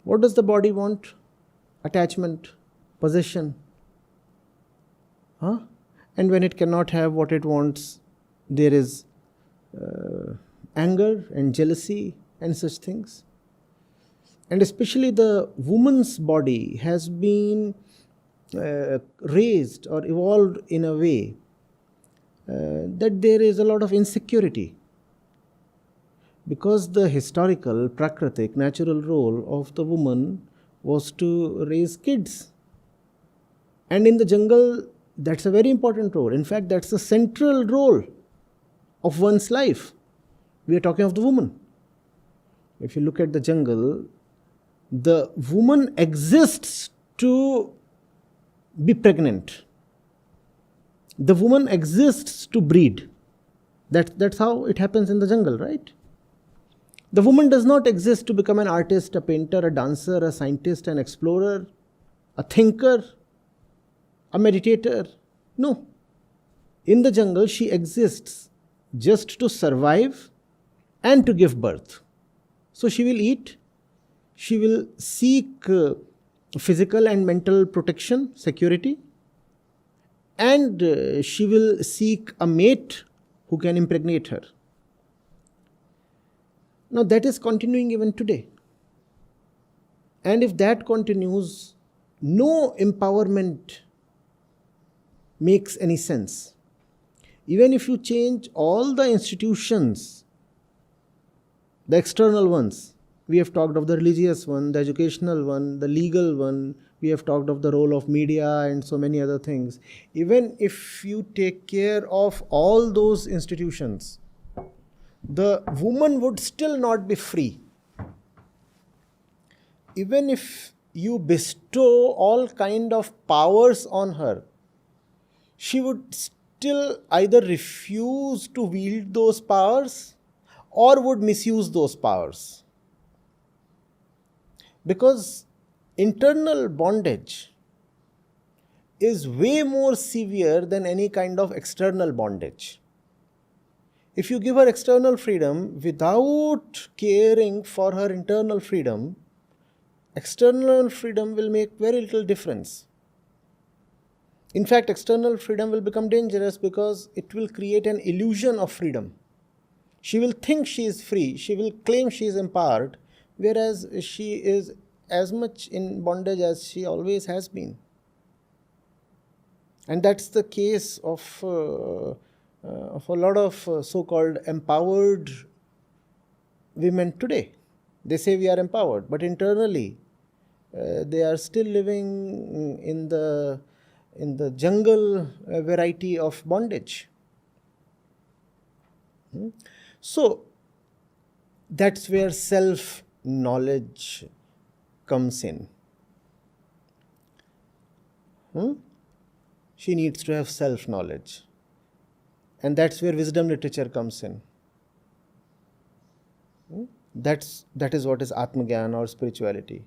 What does the body want? Attachment, possession. And when it cannot have what it wants, there is anger and jealousy and such things. And especially the woman's body has been raised or evolved in a way that there is a lot of insecurity, because the historical, prakritic, natural role of the woman was to raise kids. And in the jungle, that's a very important role. In fact, that's the central role of one's life. We are talking of the woman. If you look at the jungle, the woman exists to be pregnant. The woman exists to breed. That's how it happens in the jungle, right? The woman does not exist to become an artist, a painter, a dancer, a scientist, an explorer, a thinker, a meditator. No. In the jungle, she exists just to survive and to give birth. So she will eat, she will seek physical and mental protection, security, and she will seek a mate who can impregnate her. Now that is continuing even today. And if that continues, no empowerment makes any sense. Even if you change all the institutions, the external ones, we have talked of the religious one, the educational one, the legal one, we have talked of the role of media and so many other things. Even if you take care of all those institutions, the woman would still not be free. Even if you bestow all kind of powers on her, she would still either refuse to wield those powers or would misuse those powers. Because internal bondage is way more severe than any kind of external bondage. If you give her external freedom without caring for her internal freedom, external freedom will make very little difference. In fact, external freedom will become dangerous because it will create an illusion of freedom. She will think she is free, she will claim she is empowered, whereas she is as much in bondage as she always has been. And that's the case of a lot of so-called empowered women today. They say we are empowered, but internally they are still living in the jungle variety of bondage. So that's where self-knowledge comes in. She needs to have self-knowledge. And that's where wisdom literature comes in. That is what is Atmagyan or spirituality.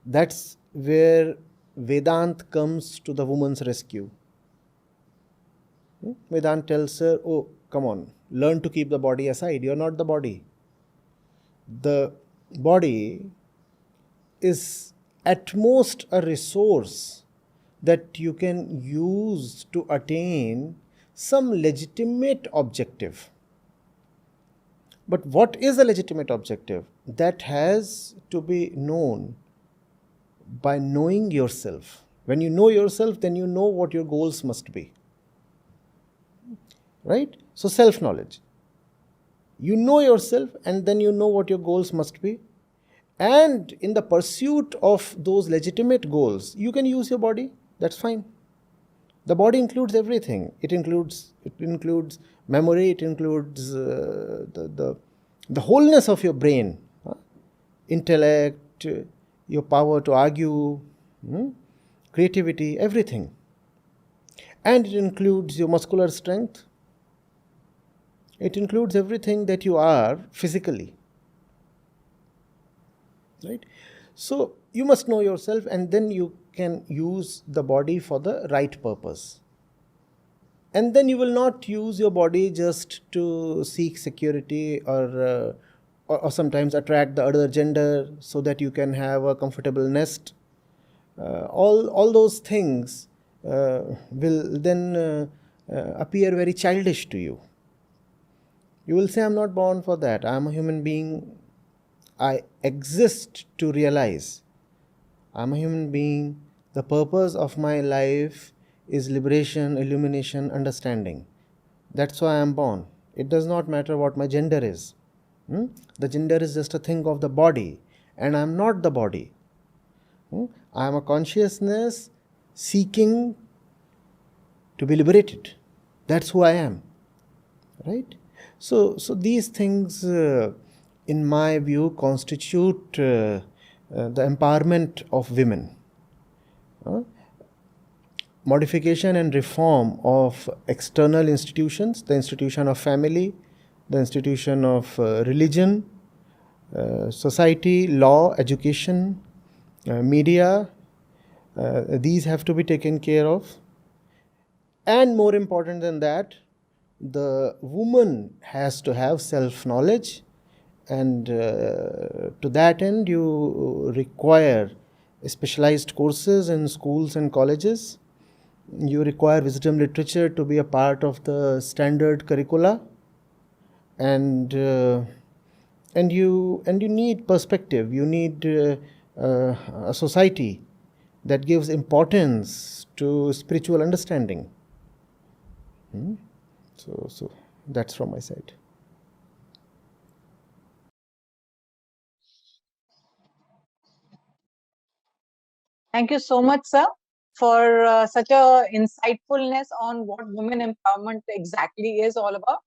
That's where Vedant comes to the woman's rescue. Vedant tells her, oh, come on, learn to keep the body aside. You're not the body. The body is at most a resource that you can use to attain some legitimate objective. But what is a legitimate objective? That has to be known by knowing yourself. When you know yourself, then you know what your goals must be. Right? So self-knowledge. You know yourself and then you know what your goals must be. And in the pursuit of those legitimate goals, you can use your body. That's fine. The body includes everything. It includes memory. It includes the wholeness of your brain, intellect, your power to argue, creativity, everything. And it includes your muscular strength. It includes everything that you are physically. Right? So you must know yourself, and then you can use the body for the right purpose. And then you will not use your body just to seek security or or sometimes attract the other gender so that you can have a comfortable nest. All those things will then appear very childish to you. You will say, I'm not born for that. I'm a human being. I exist to realize. I'm a human being. The purpose of my life is liberation, illumination, understanding. That's why I'm born. It does not matter what my gender is. The gender is just a thing of the body, and I'm not the body. I am a consciousness seeking to be liberated. That's who I am. Right? So these things, in my view, constitute the empowerment of women. Modification and reform of external institutions, the institution of family, the institution of religion, society, law, education, media, these have to be taken care of. And more important than that, the woman has to have self-knowledge, and to that end you require specialized courses in schools and colleges. You require wisdom literature to be a part of the standard curricula, and you need perspective. You need a society that gives importance to spiritual understanding. So that's from my side. Thank you so much, sir, for such a insightfulness on what women empowerment exactly is all about.